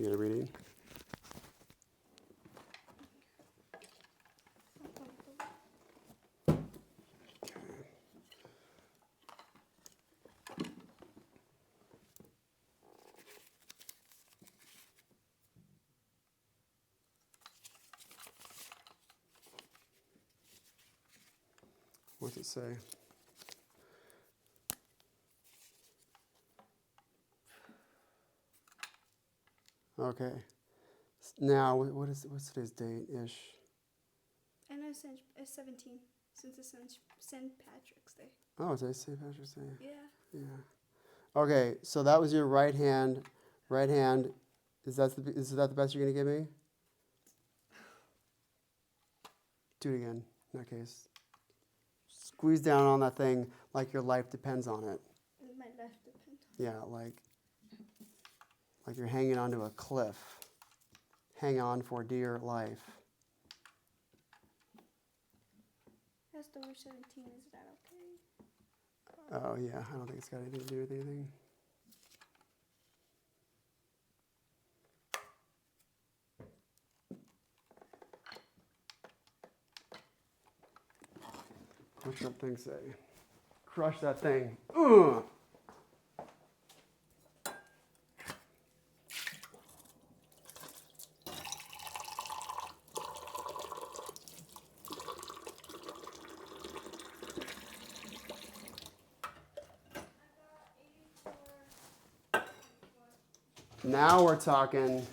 you get a reading? What's it say? Okay. Now, what's today's date-ish? I know it's 17, since it's St. Patrick's Day. Oh, today's St. Patrick's Day. Yeah. Yeah. Okay, so that was your right hand. Right hand. Is that the best you're gonna give me? Do it again. In that case, squeeze down on that thing like your life depends on it. My life depends. Yeah, like you're hanging onto a cliff. Hang on for dear life. That's the number 17. Is that okay? Oh yeah, I don't think it's got anything to do with anything. What's that thing say? Crush that thing. Ugh! Now we're talking.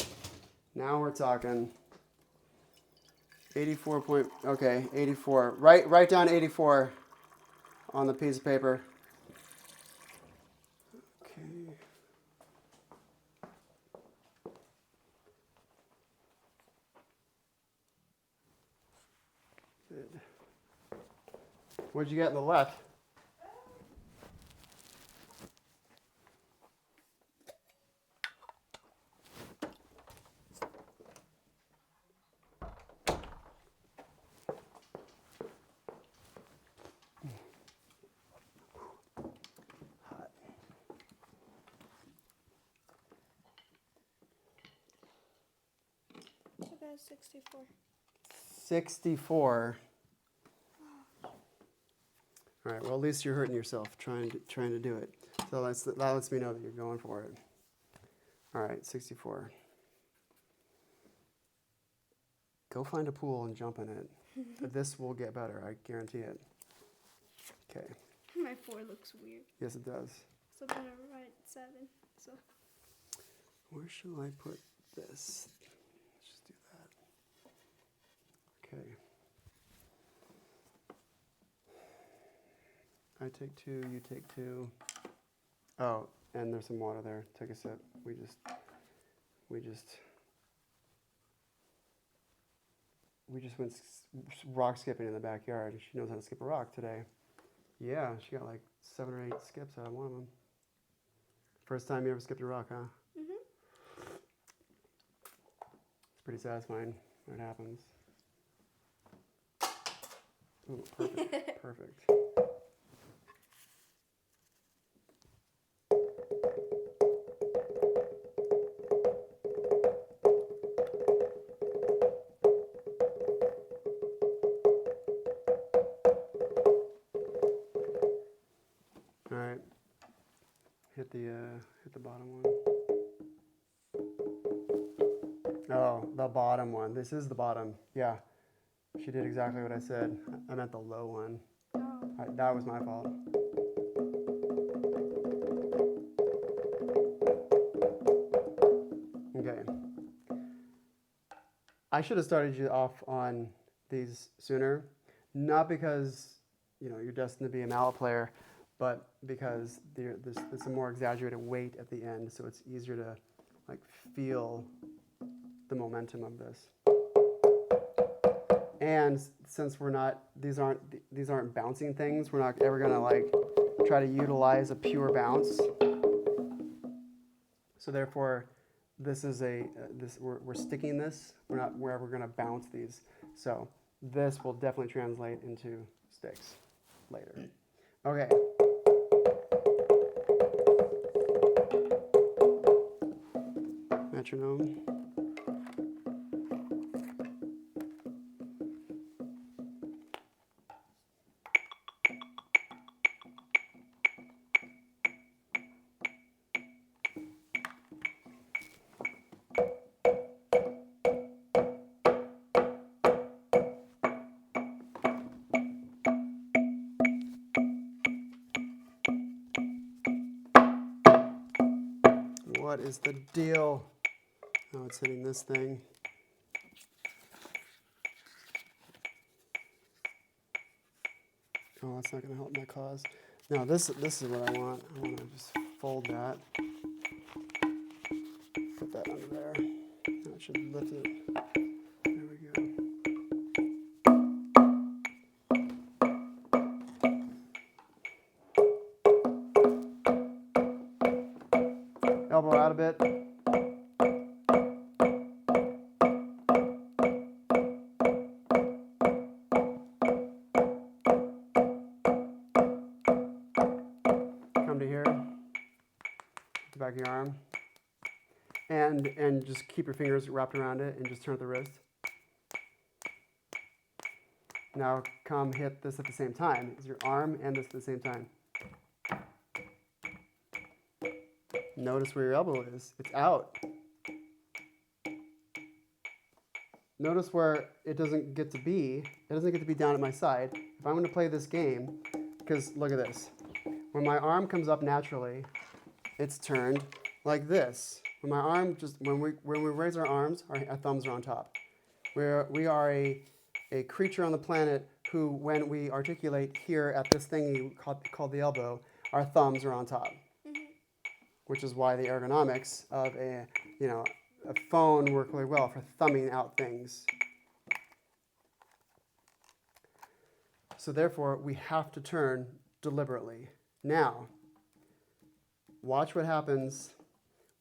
84 point, okay, 84. Write down 84 on the piece of paper. Okay. Good. What'd you get on the left? I got 64. 64. All right. Well, at least you're hurting yourself trying to do it. So that lets me know that you're going for it. All right, 64. Go find a pool and jump in it. This will get better. I guarantee it. Okay. My 4 looks weird. Yes, it does. So I'm gonna write 7. So. Where should I put this? Let's just do that. Okay. I take 2, you take 2. Oh, and there's some water there. Take a sip. We just went rock skipping in the backyard. She knows how to skip a rock today. Yeah, she got like 7 or 8 skips out of one of them. First time you ever skipped a rock, huh? Mhm. It's pretty satisfying when it happens. Ooh, perfect, perfect. All right, hit the bottom one. Oh, the bottom one. This is the bottom. Yeah, she did exactly what I said. I meant the low one. Oh. That was my fault. Okay. I should have started you off on these sooner, not because you're destined to be a mallet player, but because there's a more exaggerated weight at the end, so it's easier to like feel the momentum of this. And since these aren't bouncing things, we're not ever gonna like try to utilize a pure bounce. So therefore, this is we're sticking this. We're not ever gonna bounce these. So this will definitely translate into sticks later. Okay. metronome. What is the deal? Oh, it's hitting this thing. Oh, that's not going to help my cause. No, this is what I want. I want to just fold that. Put that under there. That should lift it. There we go. Elbow out a bit. Come to here. The back of your arm. And just keep your fingers wrapped around it and just turn at the wrist. Now come hit this at the same time. It's your arm and this at the same time. Notice where your elbow is. It's out. Notice where it doesn't get to be. It doesn't get to be down at my side. If I'm going to play this game, because look at this. When my arm comes up naturally, it's turned like this. When my arm when we raise our arms, our thumbs are on top. We are a creature on the planet who, when we articulate here at this thing called the elbow, our thumbs are on top. Which is why the ergonomics of a phone work really well for thumbing out things. So therefore, we have to turn deliberately. Now, watch what happens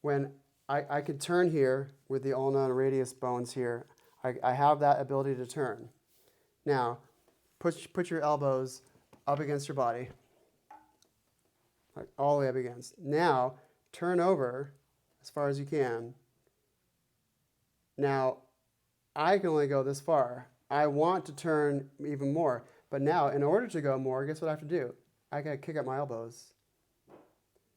when I could turn here with the ulna and radius bones here. I have that ability to turn. Now, put your elbows up against your body, like all the way up against. Now, turn over as far as you can. Now, I can only go this far. I want to turn even more. But now, in order to go more, guess what I have to do? I got to kick up my elbows.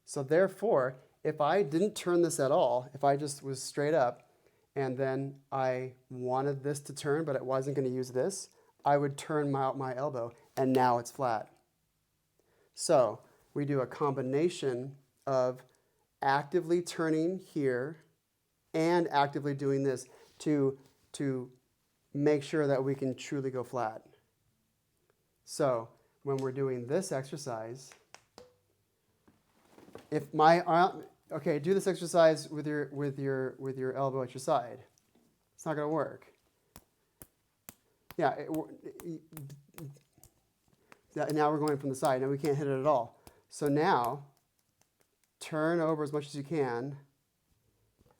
So therefore, if I didn't turn this at all, if I just was straight up, and then I wanted this to turn, but it wasn't going to use this, I would turn my elbow, and now it's flat. So we do a combination of actively turning here and actively doing this to make sure that we can truly go flat. So when we're doing this exercise, if my arm, okay, do this exercise with your elbow at your side. It's not going to work. Yeah, now we're going from the side. Now we can't hit it at all. So now, turn over as much as you can,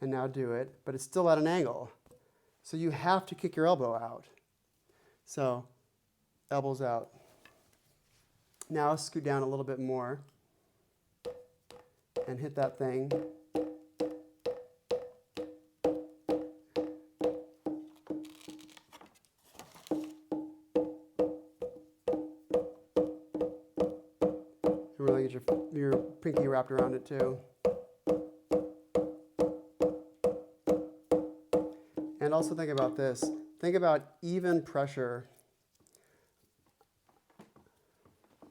and now do it, but it's still at an angle. So you have to kick your elbow out. So, elbows out. Now scoot down a little bit more and hit that thing. Really get your pinky wrapped around it too. And also think about this. Think about even pressure. I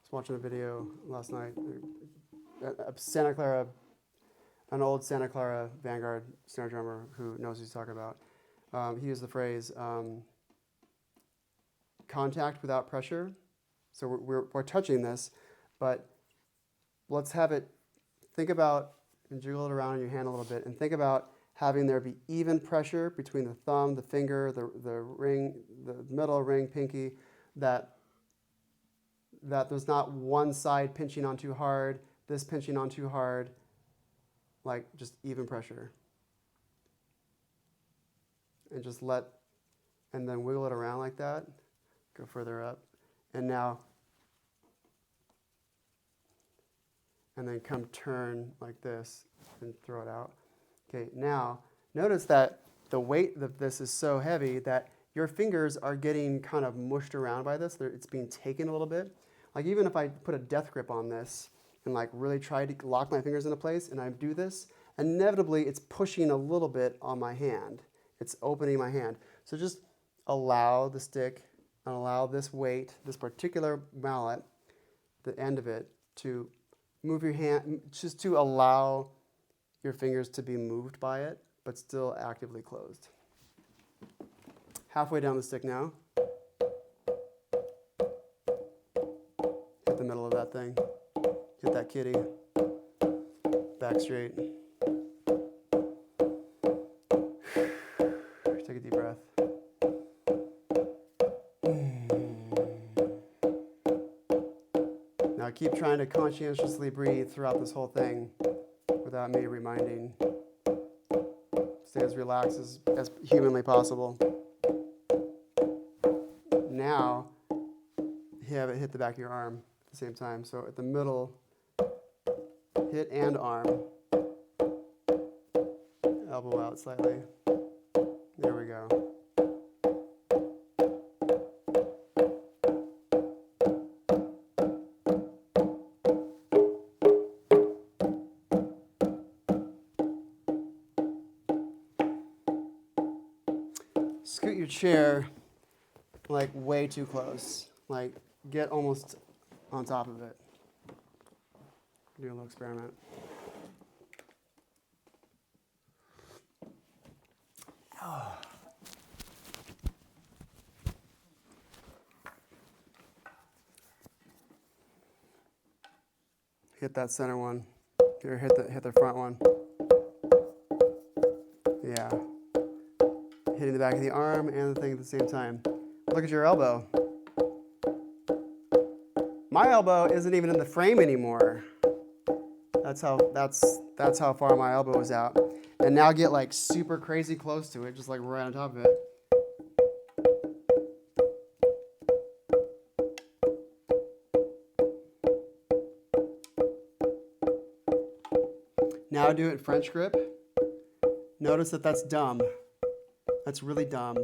was watching a video last night. Santa Clara, an old Santa Clara Vanguard snare drummer who knows what he's talking about. He used the phrase contact without pressure. So we're touching this, but let's have it, think about, and jiggle it around in your hand a little bit, and think about having there be even pressure between the thumb, the finger, the ring, the middle ring, pinky, that there's not one side pinching on too hard, this pinching on too hard, like just even pressure. And just and then wiggle it around like that, go further up, and now, and then come turn like this and throw it out. Okay, now notice that the weight of this is so heavy that your fingers are getting kind of mushed around by this. It's being taken a little bit. Like even if I put a death grip on this and like really try to lock my fingers into place and I do this, inevitably it's pushing a little bit on my hand. It's opening my hand. So just allow the stick and allow this weight, this particular mallet, the end of it, to move your hand, just to allow your fingers to be moved by it, but still actively closed. Halfway down the stick now. Hit the middle of that thing. Hit that kitty. Back straight. Take a deep breath. Now keep trying to conscientiously breathe throughout this whole thing without me reminding. Stay as relaxed as humanly possible. Now, have it hit the back of your arm at the same time. So at the middle, hit and arm. Elbow out slightly. There we go. Scoot your chair like way too close. Like get almost on top of it. Do a little experiment. Oh. Hit that center one. Here, hit the front one. Yeah. Hitting the back of the arm and the thing at the same time. Look at your elbow. My elbow isn't even in the frame anymore. That's how far my elbow is out. And now get like super crazy close to it, just like right on top of it. Now do it French grip. Notice that that's dumb. That's really dumb.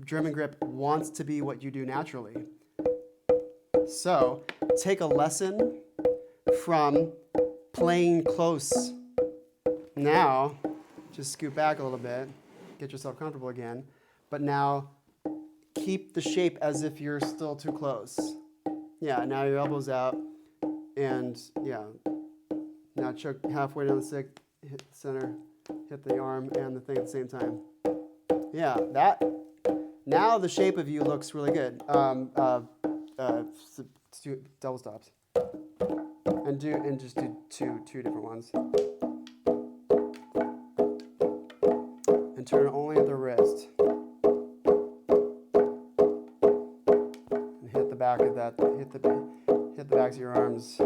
German grip wants to be what you do naturally. So take a lesson from playing close. Now, just scoot back a little bit, get yourself comfortable again, but now keep the shape as if you're still too close. Yeah, now your elbow's out, and yeah, now choke halfway down the stick, hit the center, hit the arm and the thing at the same time. Yeah, now the shape of you looks really good. Double stops. And just do two different ones. And turn only at the wrist. And hit the back of that. Hit the backs of your arms.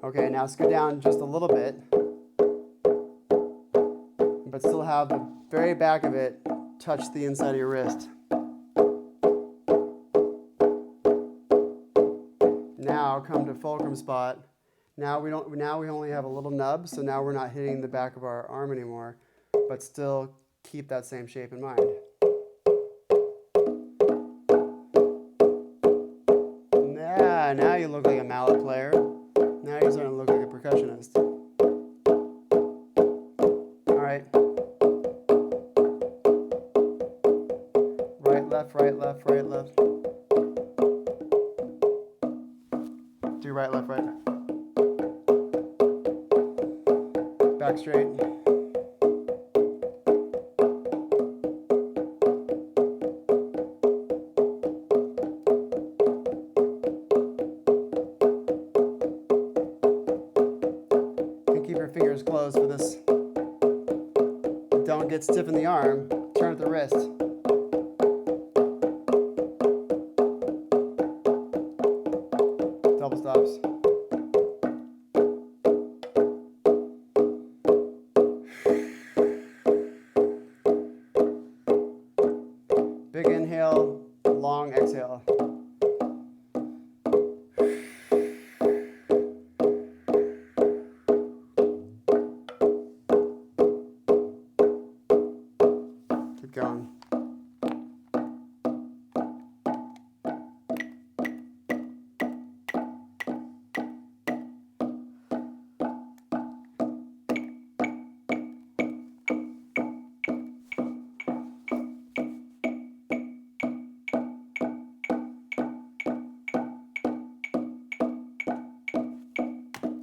Okay, now scoot down just a little bit, but still have the very back of it touch the inside of your wrist. Now come to fulcrum spot. Now we only have a little nub, so now we're not hitting the back of our arm anymore, but still keep that same shape in mind. Yeah, now you look like a mallet player. Now you're starting to look like a percussionist. All right. Right, left, right, left, right, left. Do right, left, right. Back straight. And keep your fingers closed for this. Don't get stiff in the arm. Turn at the wrist. Double stops. Big inhale, long exhale. keep going.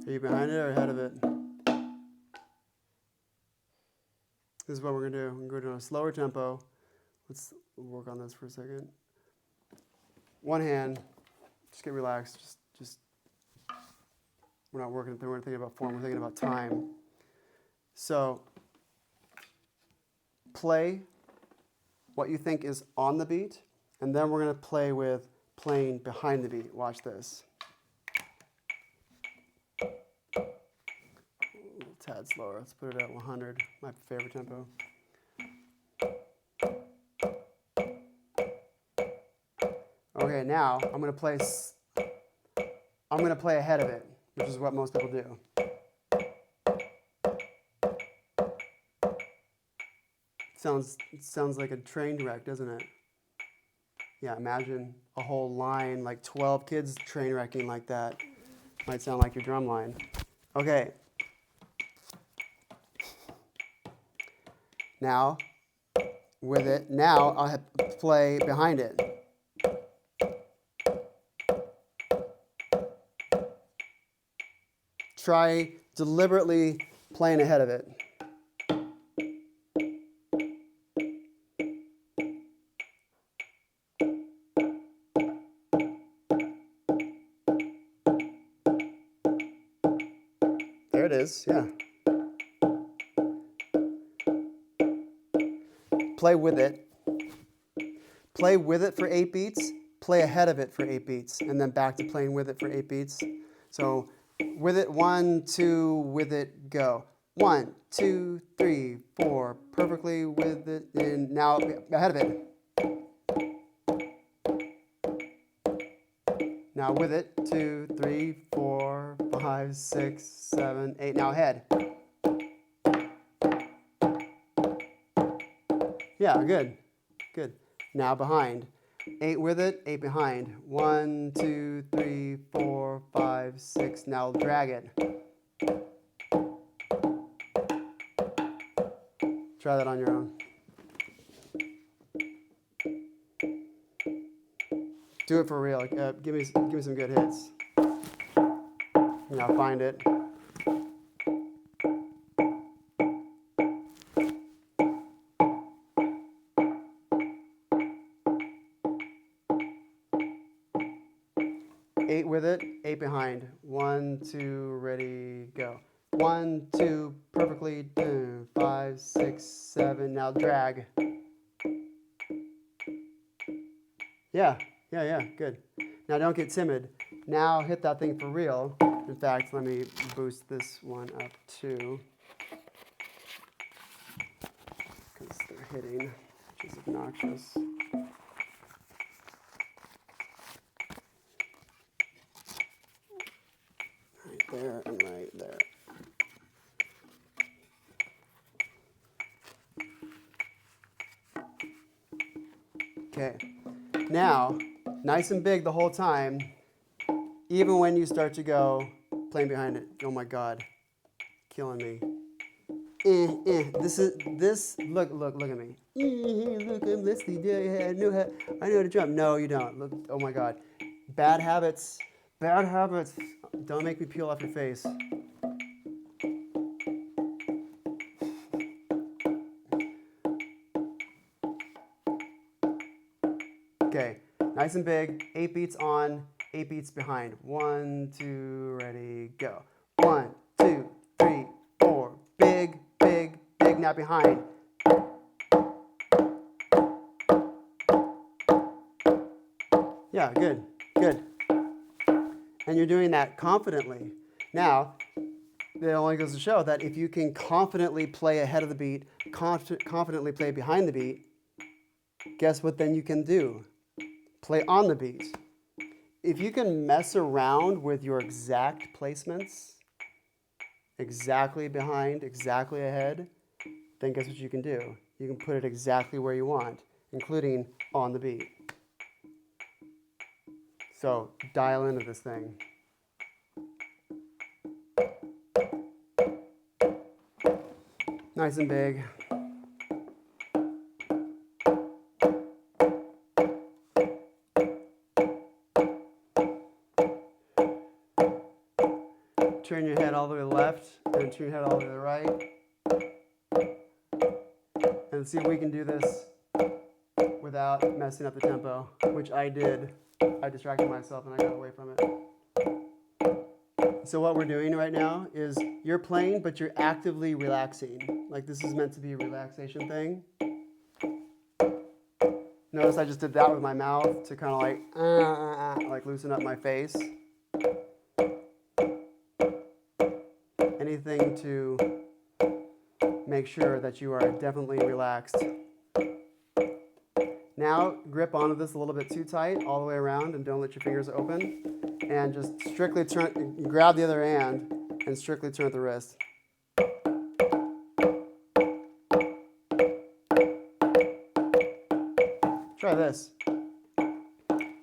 Are you behind it or ahead of it? This is what we're going to do. We're going to go to a slower tempo. Let's work on this for a second. One hand. Just get relaxed. Just we're not working. We're not thinking about form. We're thinking about time. So play what you think is on the beat, and then we're going to play with playing behind the beat. Watch this. A tad slower. Let's put it at 100. My favorite tempo. Okay, now I'm going to play ahead of it, which is what most people do. Sounds like a train wreck, doesn't it? Yeah, imagine a whole line, like 12 kids train wrecking like that. Might sound like your drum line. Okay. Now, with it, now I'll play behind it. Try deliberately playing ahead of it. There it is, yeah. Play with it. Play with it for 8 beats. Play ahead of it for 8 beats. And then back to playing with it for 8 beats. So with it, 1, 2, with it, go. 1, 2, 3, 4. Perfectly with it. And now ahead of it. Now with it, 2, 3, 4, 5, 6, 7, 8. Now ahead. Yeah, good. Good. Now behind. 8 with it, 8 behind. 1, 2, 3, 4, 5, 6. Now drag it. Try that on your own. Do it for real. Give me some good hits. Now find it. Eight with it, 8 behind. 1, 2, ready, go. 1, 2, perfectly. 5, 6, 7. Now drag. Yeah, good. Now don't get timid. Now hit that thing for real. In fact, let me boost this one up too, because they're hitting, which is obnoxious. Right there and right there. Okay, now, nice and big the whole time, even when you start to go playing behind it. Oh my God, killing me. This, look at me. Look, I'm Leysliee, I know how to drum. No, you don't. Look, oh my God. Bad habits. Don't make me peel off your face. Okay, nice and big, 8 beats on, 8 beats behind. 1, 2, ready, go. 1, 2, 3, 4, big, now behind. Yeah, good. And you're doing that confidently. Now, it only goes to show that if you can confidently play ahead of the beat, confidently play behind the beat, guess what then you can do? Play on the beat. If you can mess around with your exact placements, exactly behind, exactly ahead, then guess what you can do? you can put it exactly where you want, including on the beat. So dial into this thing. Nice and big. Turn your head all the way to the left, and turn your head all the way to the right. And see if we can do this without messing up the tempo, which I did. I distracted myself and I got away from it. So what we're doing right now is you're playing, but you're actively relaxing. Like this is meant to be a relaxation thing. Notice I just did that with my mouth to kind of like loosen up my face. Anything to make sure that you are definitely relaxed. Now grip onto this a little bit too tight all the way around and don't let your fingers open. And just strictly turn, grab the other hand and strictly turn at the wrist. Try this.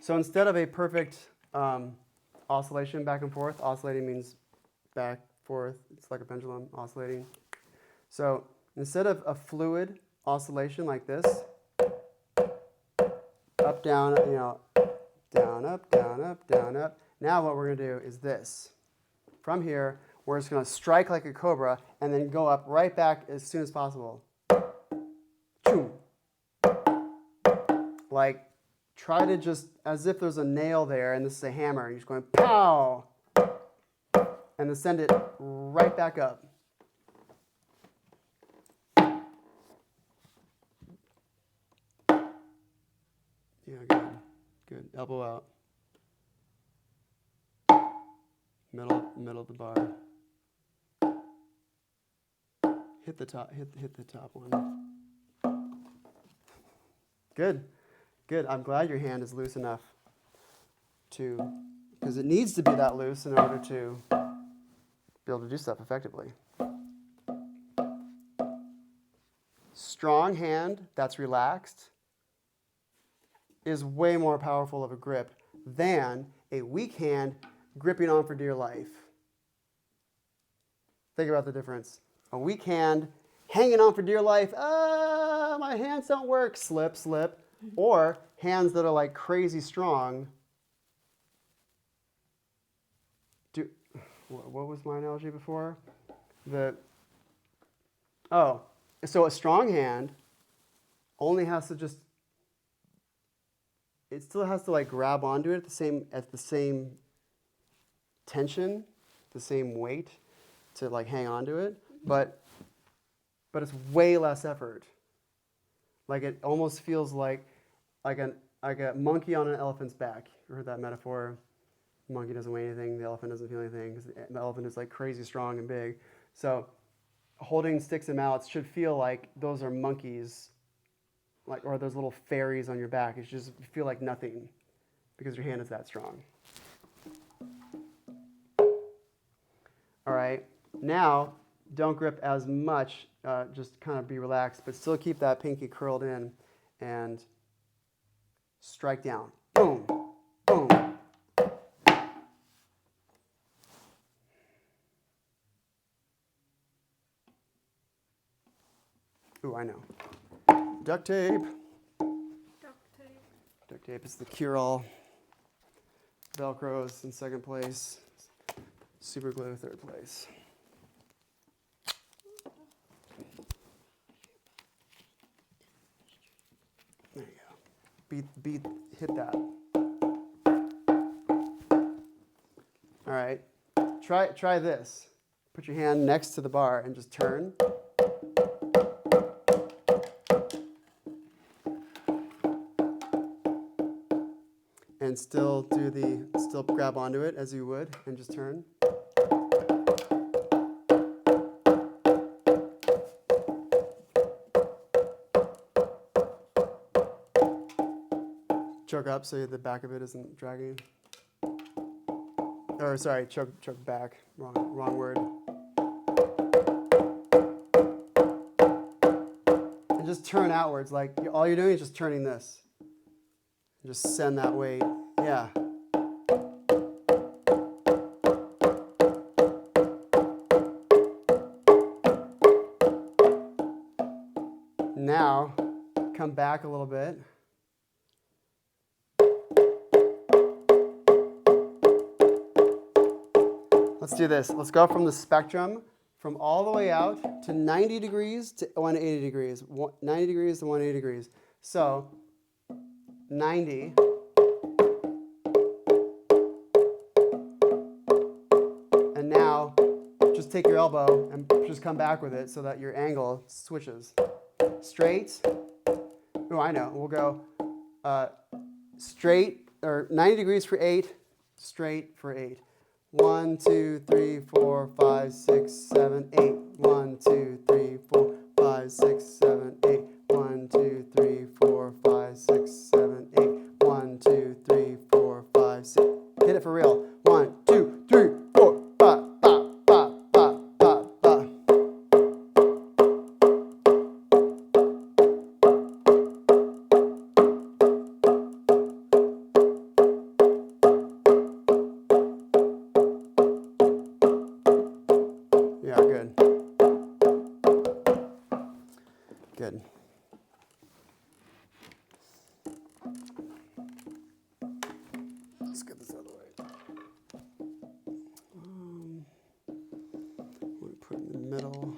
So instead of a perfect oscillation back and forth, oscillating means back, forth, it's like a pendulum oscillating. So instead of a fluid oscillation like this, up, down, down, up, down, up, down, up. Now what we're going to do is this. From here, we're just going to strike like a cobra and then go up right back as soon as possible. Choom. Like, try to just, as if there's a nail there and this is a hammer, you're just going pow! And then send it right back up. Yeah, good. Good. Elbow out. Middle of the bar. Hit the top one. Good. Good. I'm glad your hand is loose enough to, because it needs to be that loose in order to be able to do stuff effectively. Strong hand that's relaxed is way more powerful of a grip than a weak hand gripping on for dear life. Think about the difference. A weak hand hanging on for dear life, my hands don't work, slip, slip. Or hands that are like crazy strong. What was my analogy before? So a strong hand only has to just, it still has to like grab onto it at the same tension, the same weight to like hang on to it, but it's way less effort. Like it almost feels like a monkey on an elephant's back. You heard that metaphor? The monkey doesn't weigh anything, the elephant doesn't feel anything, because the elephant is like crazy strong and big. So holding sticks and mallets should feel like those are monkeys, like, or those little fairies on your back. It should just feel like nothing because your hand is that strong. All right, now don't grip as much, just kind of be relaxed, but still keep that pinky curled in and strike down. Boom, boom. Ooh, I know. Duct tape. Duct tape. Duct tape is the cure-all. Velcro's in second place. Super glue third place. There you go. Hit that. All right. Try this. Put your hand next to the bar and just turn. And still grab onto it as you would and just turn. Choke up so the back of it isn't dragging. Or sorry, choke back. Wrong word. And and just turn outwards. Like all you're doing is just turning this. Just send that weight. Yeah. Now, come back a little bit. Let's do this. Let's go from the spectrum from all the way out to 90 degrees to 180 degrees. 90 degrees to 180 degrees. So 90. And now just take your elbow and just come back with it so that your angle switches. Straight. Oh, I know. We'll go straight, or 90 degrees for 8, straight for 8. 1, 2, 3, 4, 5, 6, 7, 8. 1, 2, 3, 4, 5, 6, 7, 8. 1, 2, 3, 4, 5, 6, 7, 8. 1, 2, 3, 4, 5, 6. Hit it for real. 1, 2, 3, 4, 5, 5, 5, 5, 5, 5. Yeah, good. Good. Let's get this out of the way. I'm going to put it in the middle.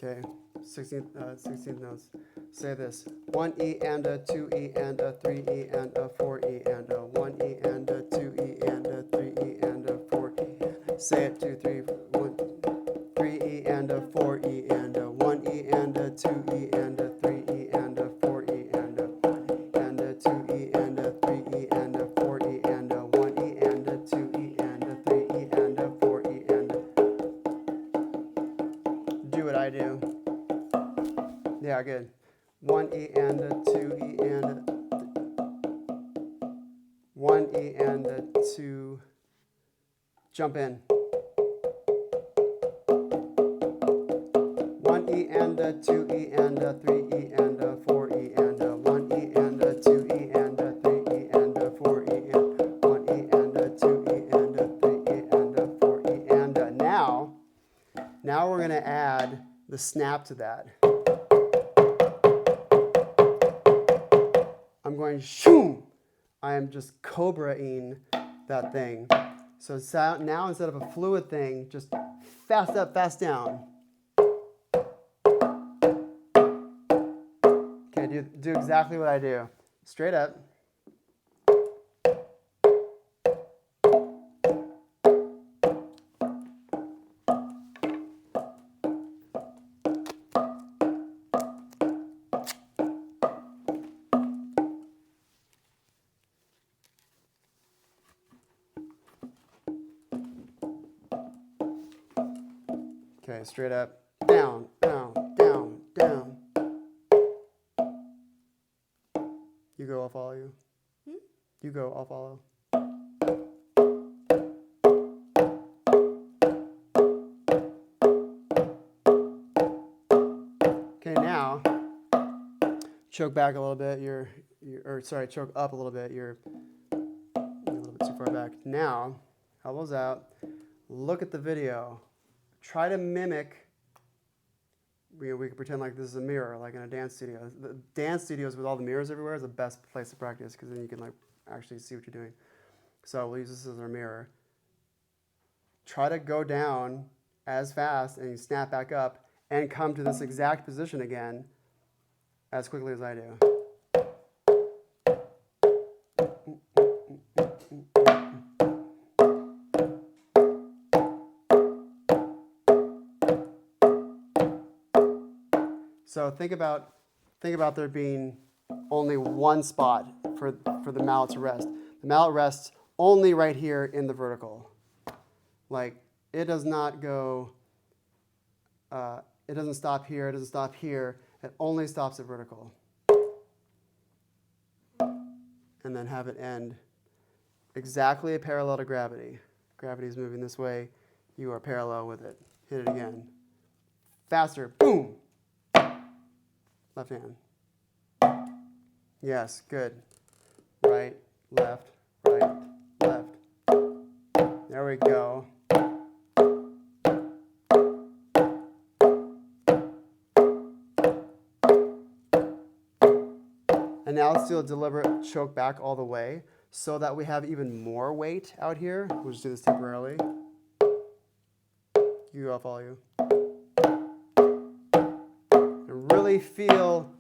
Okay, 16th notes. Say this. 1E and a 2E and a 3E and a 4E and a 1E and a 2E and a 3E and a 4E. Say it 2, 3, 1. 3E and a 4E and a 1E and a 2E and a 3E and a 4E and a 2E and a 3E and a 4E and a 1E and a 2E and a 3E and a 4E and a. Do what I do. Yeah, good. 1E and a 2E and a 1E and a 2. Jump in. 1E and a 2E and a 3E and a 4E and a 1E and a 2E and a 3E and a 4E and 1E and a 2E and a 3E and a 4E and a. Now we're going to add the snap to that. I'm going shoom. I am just cobra-ing that thing. So now instead of a fluid thing, just fast up, fast down. Okay, do exactly what I do. Straight up. Okay, straight up, down, down, down, down. You go, I'll follow you. You go, I'll follow. Okay, now, choke back a little bit, choke up a little bit, you're a little bit too far back. Now, elbows out, look at the video. Try to mimic, we can pretend like this is a mirror, like in a dance studio. The dance studios with all the mirrors everywhere is the best place to practice because then you can like actually see what you're doing. So we'll use this as our mirror. Try to go down as fast and you snap back up and come to this exact position again as quickly as I do. So think about there being only one spot for the mallet to rest. The mallet rests only right here in the vertical. Like it does not go, it doesn't stop here, it doesn't stop here. It only stops at vertical. and then have it end exactly parallel to gravity. Gravity is moving this way. You are parallel with it. Hit it again. Faster. Boom. Left hand. Yes, good. Right, left, right, left. There we go. And now let's do a deliberate choke back all the way so that we have even more weight out here. We'll just do this temporarily. You go, I'll follow you. And really feel,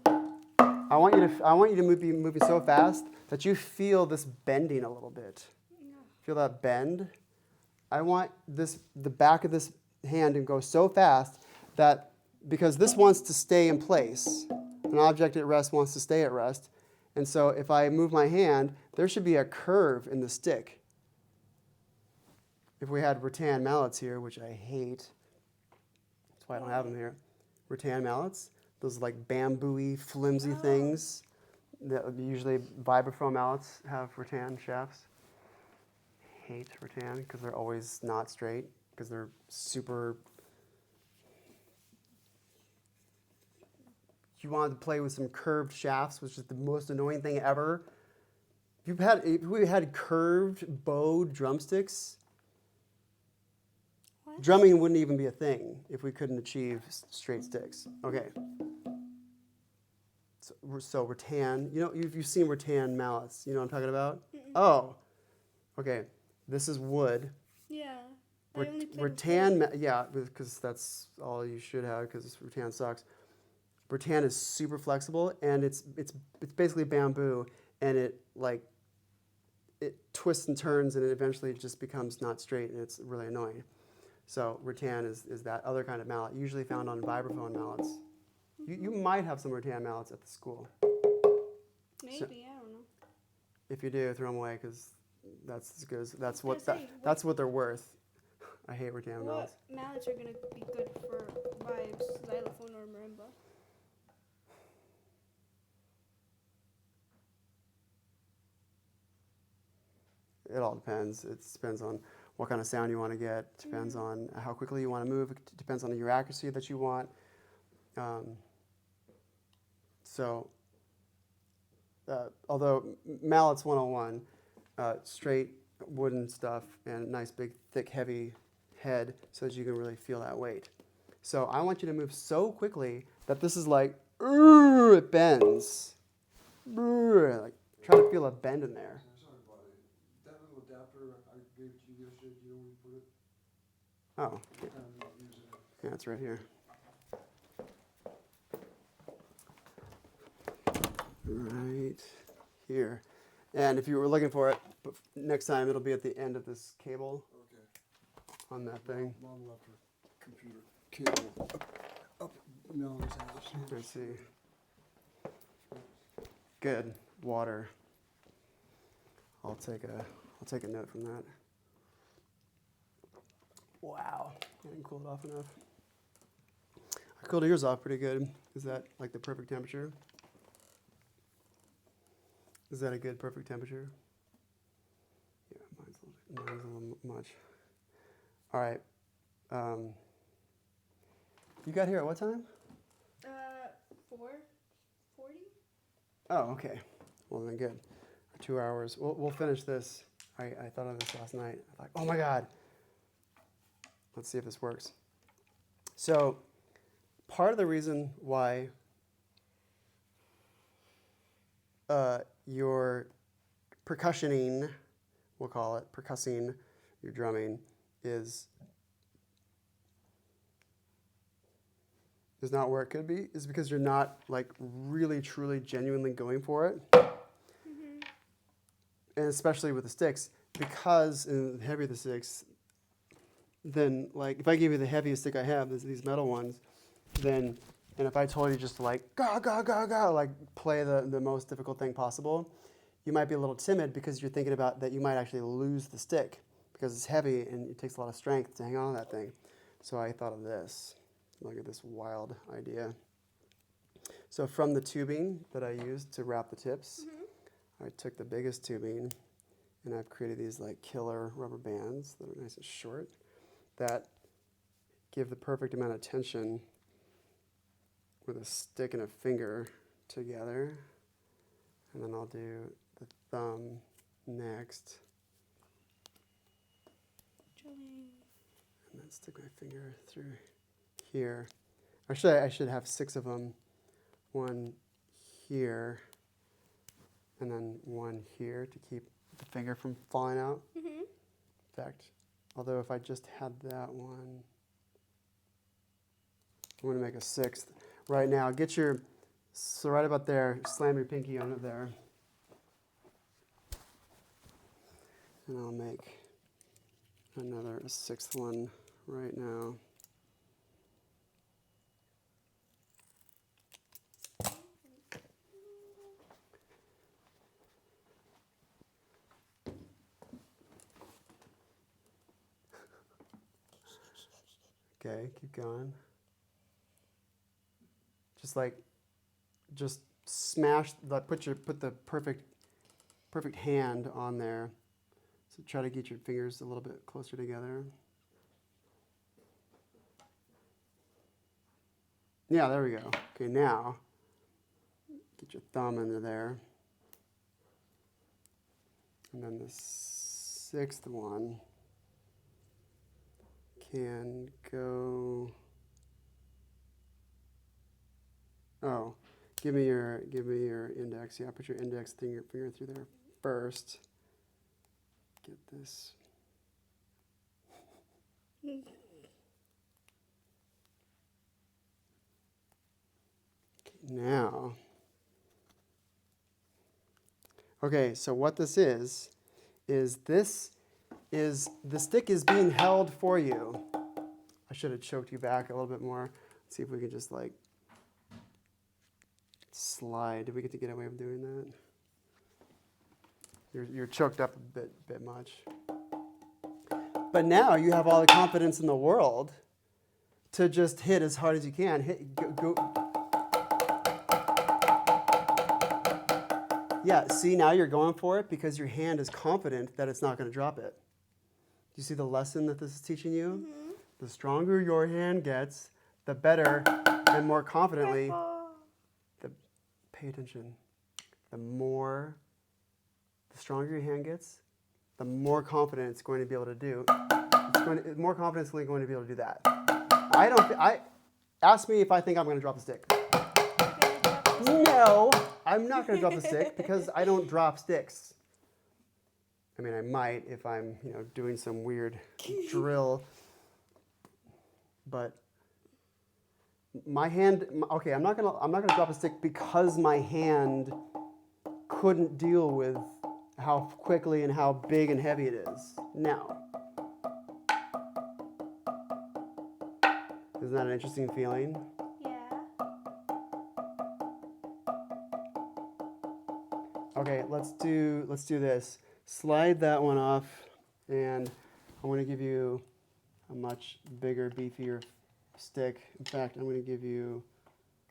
I want you to be moving so fast that you feel this bending a little bit. No. Feel that bend? I want the back of this hand to go so fast that, because this wants to stay in place. An object at rest wants to stay at rest. And so if I move my hand, there should be a curve in the stick. If we had rattan mallets here, which I hate, that's why I don't have them here. Rattan mallets, those like bamboo-y, flimsy things. That usually vibraphone mallets have rattan shafts. Hate rattan because they're always not straight, because they're super. You wanted to play with some curved shafts, which is the most annoying thing ever. If we had curved bowed drumsticks, What? drumming wouldn't even be a thing if we couldn't achieve straight sticks. Okay. So rattan, you've seen rattan mallets. You know what I'm talking about? Mm-mm. Oh, okay. This is wood. Yeah. I only played with Rattan, wood. yeah, because that's all you should have, because rattan sucks. Rattan is super flexible, and it's basically bamboo, and it twists and turns, and it eventually just becomes not straight, and it's really annoying. So rattan is that other kind of mallet, usually found on vibraphone mallets. You might have some rattan mallets at the school. Maybe, So, I don't know. if you do, throw them away, because that's as good as that's gonna say, that's what they're worth. I hate rattan mallets. What mallets are gonna be good for vibes, xylophone or marimba? It all depends. It depends on what kind of sound you want to get. It depends on how quickly you want to move. It depends on your accuracy that you want. Although mallets 101, straight wooden stuff and nice big thick heavy head so that you can really feel that weight. So I want you to move so quickly that this is like, it bends. Like, try to feel a bend in there. Sorry about it. That little adapter I gave to you yesterday, do you know where you put it? Oh, I'm not using it. yeah, it's right here. Right here. And if you were looking for it, next time it'll be at the end of this cable Okay. on that thing. Mom left her computer cable up Melanie's house. I see. Good. Water. I'll take a note from that. Wow. I didn't cool it off enough. I cooled yours off pretty good. Is that like the perfect temperature? Is that a good perfect temperature? Yeah, mine's a little much. All right. You got here at what time? 4:40. Oh, okay. Well, then good. 2 hours. We'll finish this. I thought of this last night. I thought, oh my God. Let's see if this works. So, part of the reason why your percussioning, we'll call it, percussing, your drumming, is not where it could be, is because you're not like really, truly, genuinely going for it. Mm-hmm. And especially with the sticks, because the heavier the sticks, then like if I give you the heaviest stick I have, these metal ones, then, and if I told you just to like ga ga ga ga, like play the most difficult thing possible, you might be a little timid because you're thinking about that you might actually lose the stick because it's heavy and it takes a lot of strength to hang on to that thing. So I thought of this. Look at this wild idea. So from the tubing that I used to wrap the tips, I took the biggest tubing and I've created these like killer rubber bands that are nice and short that give the perfect amount of tension with a stick and a finger together. And then I'll do the thumb next. And then stick my finger through here. Actually, I should have 6 of them. One here, and then one here to keep the finger from falling out. Mm-hmm. In fact, although if I just had that one, I'm going to make a 6th. Right now, get your, so right about there, slam your pinky on it there. And I'll make another 6th one right now. Okay, keep going. Just smash, put the perfect hand on there. So try to get your fingers a little bit closer together. Yeah, there we go. Okay, now get your thumb into there. And then the 6th one can go. Oh, give me your index. Yeah, put your index finger through there first. Get this. Okay, now. Okay, so what this is the stick is being held for you. I should have choked you back a little bit more. Let's see if we can just like slide. Did we get to get away with doing that? You're choked up a bit much. But now you have all the confidence in the world to just hit as hard as you can. Go. Yeah, see, now you're going for it because your hand is confident that it's not going to drop it. Do you see the lesson that this is teaching you? Mm-hmm. The stronger your hand gets, the better and more confidently. Pay attention. The stronger your hand gets, the more confident it's going to be able to do. More confidently going to be able to do that. Ask me if I think I'm going to drop the stick. No, I'm not going to drop the stick because I don't drop sticks. I mean, I might if I'm, doing some weird drill. But my hand, okay, I'm not gonna drop a stick because my hand couldn't deal with how quickly and how big and heavy it is. Now, isn't that an interesting feeling? Yeah. Okay, let's do this. Slide that one off, and I'm going to give you a much bigger, beefier stick. In fact, I'm going to give you.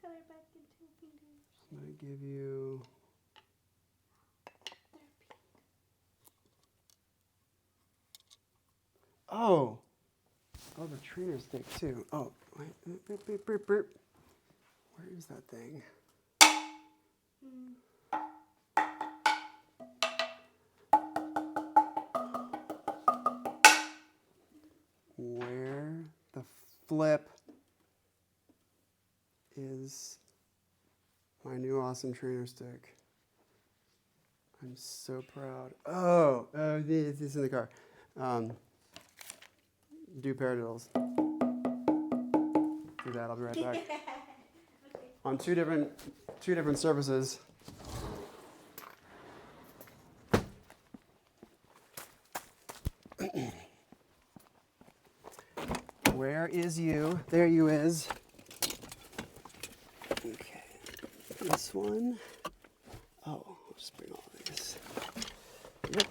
Color back into fingers. I'm going to give you. Oh, the trainer stick too. Oh, wait, where is that thing? Where the flip is my new awesome trainer stick? I'm so proud. Oh, this is in the car. Do paradiddles. Do that. I'll be right back. Okay. On two different surfaces. Where is you? There you is. Okay. This one. Oh, I'll just bring all these. Yep.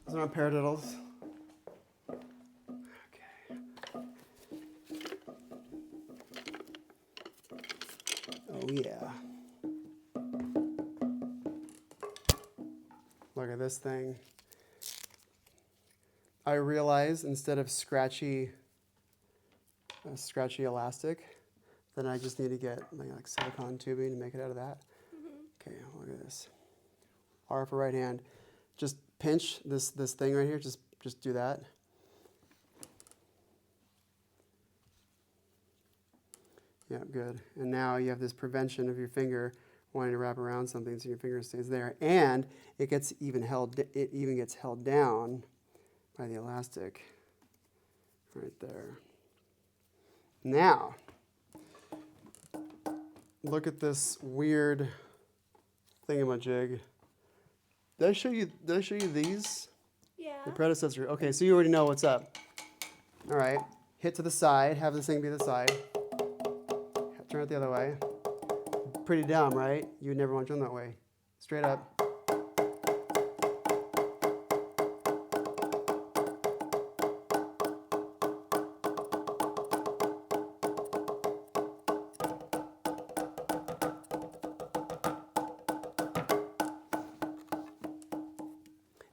Those are paradiddles. look at this thing. I realize instead of scratchy elastic, then I just need to get like silicone tubing to make it out of that. Okay, look at this. R for right hand. Just pinch this thing right here. Just do that. Yeah, good. And now you have this prevention of your finger wanting to wrap around something, so your finger stays there, and it gets even held. It even gets held down by the elastic right there. Now, look at this weird thingamajig. Did I show you these? Yeah. The predecessor. Okay, so you already know what's up. All right, hit to the side. Have this thing be the side. Turn it the other way. Pretty dumb, right? You would never want to turn that way. Straight up.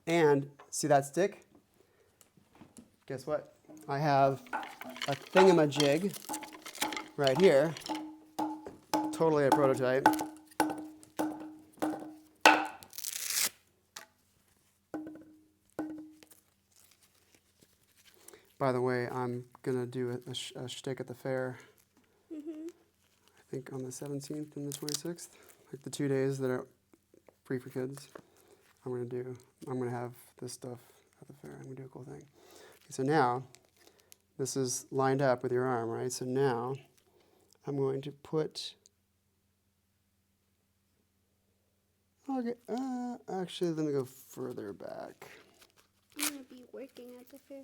And see that stick? Guess what? I have a thingamajig right here. Totally a prototype. By the way, I'm gonna do a shtick at the fair. I think on the 17th and the 26th, like the 2 days that are free for kids. I'm gonna have this stuff at the fair. I'm gonna do a cool thing. Okay, so now, this is lined up with your arm, right? So now, I'm going to put. Okay, actually, let me go further back. I'm gonna be working at the fair.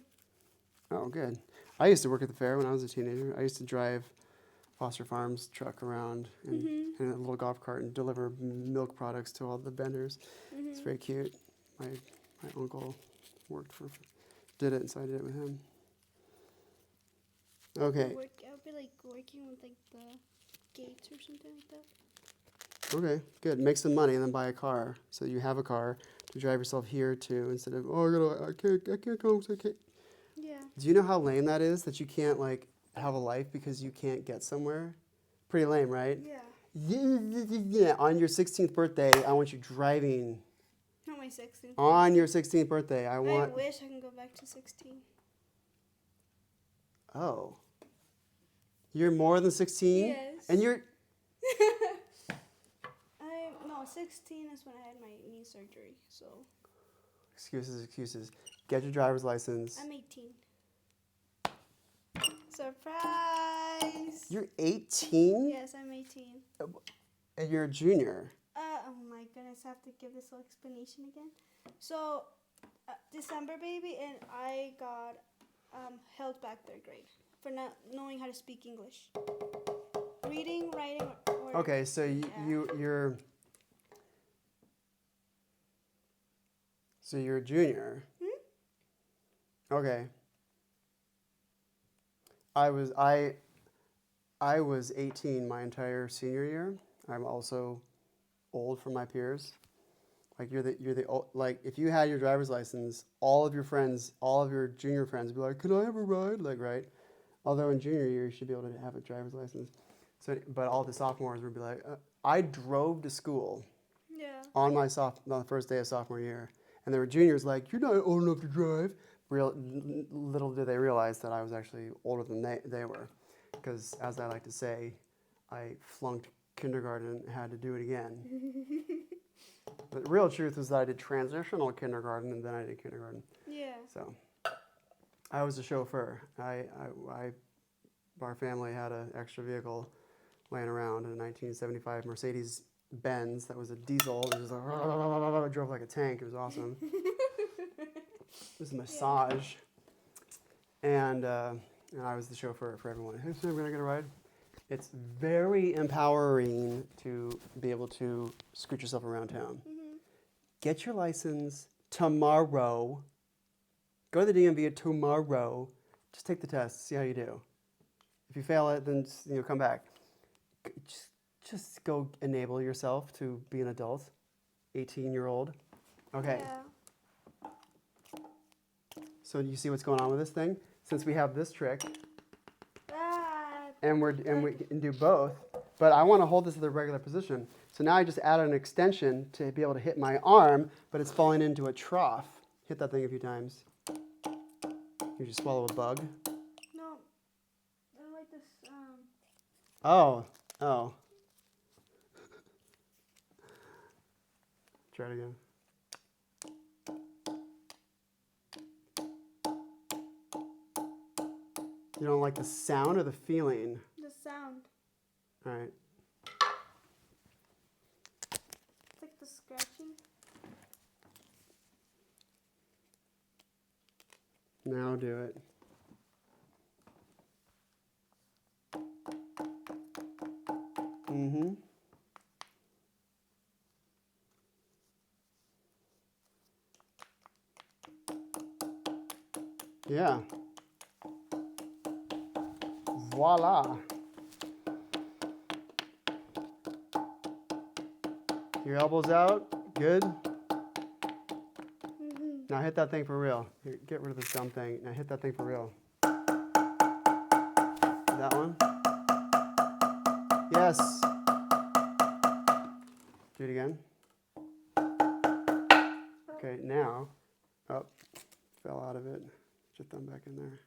Oh, good. I used to work at the fair when I was a teenager. I used to drive Foster Farms truck around in a little golf cart and deliver milk products to all the vendors. It's very cute. My uncle did it, and so I did it with him. Okay. I'll be like working with like the gates or something like that. Okay, good. Make some money and then buy a car, so you have a car to drive yourself here to, instead of I can't come, so I can't. Yeah. Do you know how lame that is? That you can't like have a life because you can't get somewhere. Pretty lame, right? Yeah. Yeah. On your 16th birthday, I want you driving. Not my 16th. On your 16th birthday, I want. I wish I can go back to 16. Oh. You're more than 16? Yes. And you're. No, 16 is when I had my knee surgery. So. Excuses. Get your driver's license. I'm 18. Surprise! You're 18? Yes, I'm 18. And you're a junior. Oh my goodness, I have to give this whole explanation again. So, December baby, and I got held back 3rd grade for not knowing how to speak English. Reading, writing, or Okay, so you're. So you're a junior. Okay. I was 18 my entire senior year. I'm also old for my peers. Like like if you had your driver's license, all of your friends, all of your junior friends would be like, "Can I have a ride?" Like, right? Although in junior year you should be able to have a driver's license. So, but all the sophomores would be like, I drove to school. Yeah. On the first day of sophomore year, and there were juniors like, "You're not old enough to drive." Little did they realize that I was actually older than they were, because as I like to say, I flunked kindergarten and had to do it again. But the real truth was that I did transitional kindergarten and then I did kindergarten. Yeah. So I was a chauffeur. Our family had an extra vehicle laying around, in a 1975 Mercedes Benz that was a diesel. It was like, it drove like a tank. It was awesome. It was a massage. And I was the chauffeur for everyone. Hey, so I'm going to get a ride. It's very empowering to be able to scoot yourself around town. Get your license tomorrow. Go to the DMV tomorrow. Just take the test. See how you do. If you fail it, then come back. Just go enable yourself to be an adult, 18-year-old. Okay. Yeah. So you see what's going on with this thing? Since we have this trick, Ah, and we can do both, but I want to hold this at the regular position. So now I just added an extension to be able to hit my arm, but it's falling into a trough. Hit that thing a few times. You just swallow a bug. no. I don't like this. Oh. Try it again. You don't like the sound or the feeling? The sound. All right. It's like the scratching. Now do it. Mm-hmm. Yeah. Voila. Your elbows out. Good. Mm-hmm. Now hit that thing for real. Here, get rid of this dumb thing. Now hit that thing for real. That one. Yes. Do it again. Okay, now. Oh, fell out of it. Get your thumb back in there.